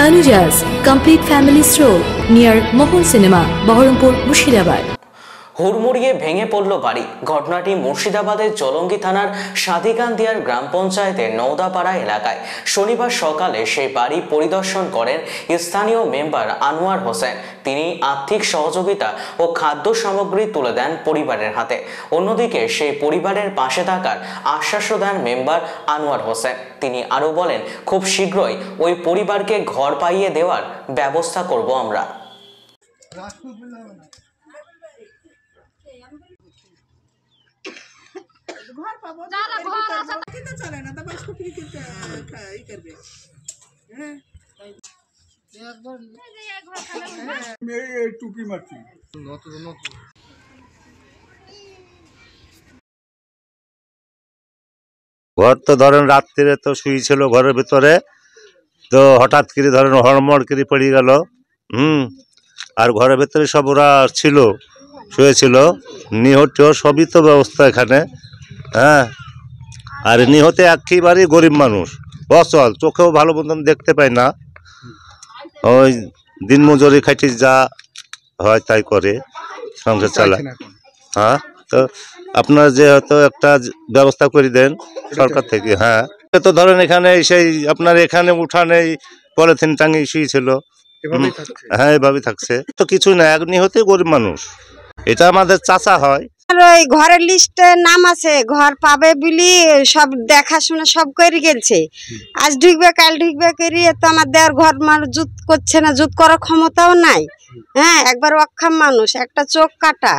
Tanuja's complete family stroll near Mohon Cinema, Baharampur, Murshidabad. হুড়মুড়িয়ে ভেঙে পড়ল বাড়ি। ঘটনাটি মুর্শিদাবাদের জলঙ্গি থানার সাদিকান্দিয়ার গ্রাম পঞ্চায়েতের নওদাপাড়া এলাকায়। শনিবার সকালে সেই বাড়ি পরিদর্শন করেন স্থানীয় মেম্বার আনোয়ার হোসেন। তিনি আর্থিক সহযোগিতা ও খাদ্য সামগ্রী তুলে দেন পরিবারের হাতে। অন্যদিকে সেই পরিবারের পাশে থাকার আশ্বাসও দেন মেম্বার আনোয়ার হোসেন। তিনি আরও বলেন, খুব শীঘ্রই ওই পরিবারকে ঘর পাইয়ে দেওয়ার ব্যবস্থা করব আমরা। घर पाबो जारा घर আছে কিন্তু চলে না তবে স্কুটি কিনতে এই করবে হ্যাঁ একবার এই ঘর খালে এই টুপি মারছি নতুন ঘর তো ধরেন রাত্রিরে তো শুয়েছিল ঘরের ভিতরে, তো হঠাৎ করে ধরেন হড়মড় করে পড়ে গেল। আর ঘরের ভিতরে সব ওরা ছিল, শুয়েছিল। নিহত সবই তো ব্যবস্থা এখানে। হ্যাঁ, আর নিহতে একেবারেই গরিব মানুষ, অচল, চোখেও ভালো মতন দেখতে পায় না। ওই দিন মজুরি খাইতে যা হয় তাই করে সংসার চালায়। হ্যাঁ, তো আপনারা যে হয়তো একটা ব্যবস্থা করে দেন সরকার থেকে। হ্যাঁ, তো ধরেন এখানে সেই আপনার এখানে উঠানে পলিথিন টাঙিয়ে শুয়েছিল। হ্যাঁ, এভাবে থাকছে তো কিছুই না, এক নিহতে গরিব মানুষ। এটা আমাদের চাচা হয়। ওই ঘরের লিস্টে নাম আছে, ঘর পাবে বলি সব দেখাশোনা সব করে গেছে। আজ ঢুকবে কাল ঢুকবে করি, তো আমাদের ঘর মানুষ জুত করছে না, জুত করার ক্ষমতাও নাই। হ্যাঁ, একবার অক্ষম মানুষ, একটা চোখ কাটা।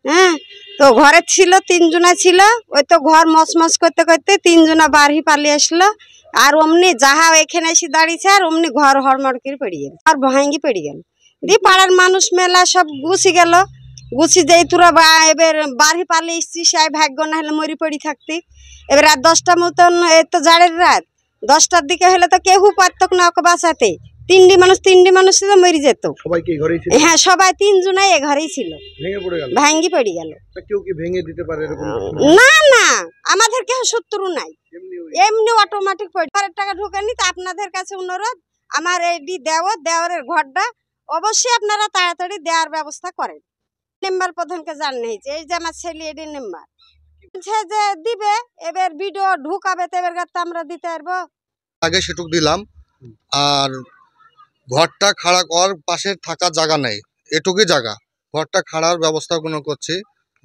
হ্যাঁ, তো ঘরে ছিল তিনজনা ছিল, ওই তো ঘর মচমচ করতে করতে তিনজনা বাড়ি পালিয়ে আসলো। আর অমনি যাহা এখানে এসে দাঁড়িয়েছে, আর অমনি ঘর হড়মড় করে পড়ে গেল, আর ভাঙ্গি পড়ে গেল। দিয়ে পাড়ার মানুষ মেলা সব গুছি গেল। গুছি যাই তোরা এবার বাড়ি পালিয়ে এসছি, সাই ভাগ্য না হলে মরি পড়ি থাকতি। এবার রাত 10টা মতন, এই তো জাড়ের রাত 10টার দিকে হলে তো কেউ পারত না ওকে বাঁচাতে। তিনটি মানুষ ছিল, মরি যেত। হ্যাঁ, সবাই তিনজনাই এ ঘরেই ছিল, ভাঙ্গি পড়ে গেল। না না, আমাদের কেউ শত্রু নাই, এমনি অটোমেটিক ঘরের টাকা ঢুকেনি। তো আপনাদের কাছে অনুরোধ, আমার এডি দেওয়ারের ঘরটা অবশ্যই আপনারা তাড়াতাড়ি দেওয়ার ব্যবস্থা করেন। মেম্বার প্রধানকে জানিয়ে হয়েছে, এই যে আমার ছেলে এডি মেম্বার যে দিবে, এবার ভিডিও ঢুকাবে, তো এবার আমরা দিতে পারবো। আগে সেটুক দিলাম, আর ঘরটা খাড়া করার পাশে থাকার জায়গা নেই, এটুকুই জায়গা। ঘরটা খাড়ার ব্যবস্থা কোনো করছি,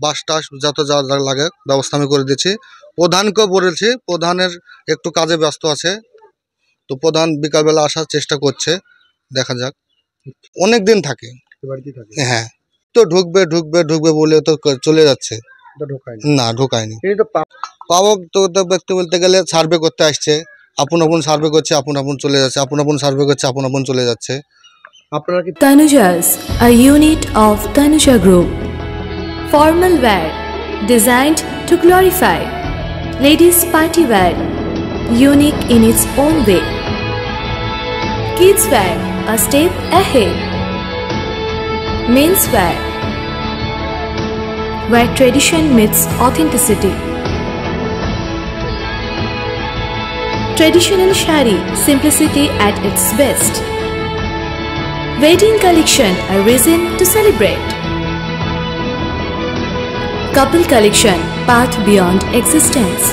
বাসটা যত যা লাগে ব্যবস্থা আমি করে দিচ্ছি। প্রধানকেও বলেছি, প্রধানের একটু কাজে ব্যস্ত আছে, তো প্রধান বিকালবেলা আসার চেষ্টা করছে, দেখা যাক। অনেক দিন থাকে। হ্যাঁ, তো ঢুকবে বলে তো চলে যাচ্ছে। না, ঢোকায়নি। পাবো তো ব্যক্তি বলতে গেলে সার্ভে করতে আসছে, আপন সার্ভে করছে, আপন চলে যাচ্ছে, আপন সার্ভে করছে, আপন চলে যাচ্ছে। Tanuja's, a unit of Tanuja Group. Formal wear designed to glorify. Ladies party wear, unique in its own way. Kids wear, a step ahead. Men's wear, where tradition meets authenticity. Traditional shari, simplicity at its best. Wedding collection, a reason to celebrate. Couple collection, path beyond existence.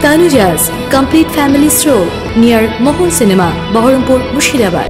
Tanuja's complete family stroll near Mohon Cinema, Baharampur, Murshidabad.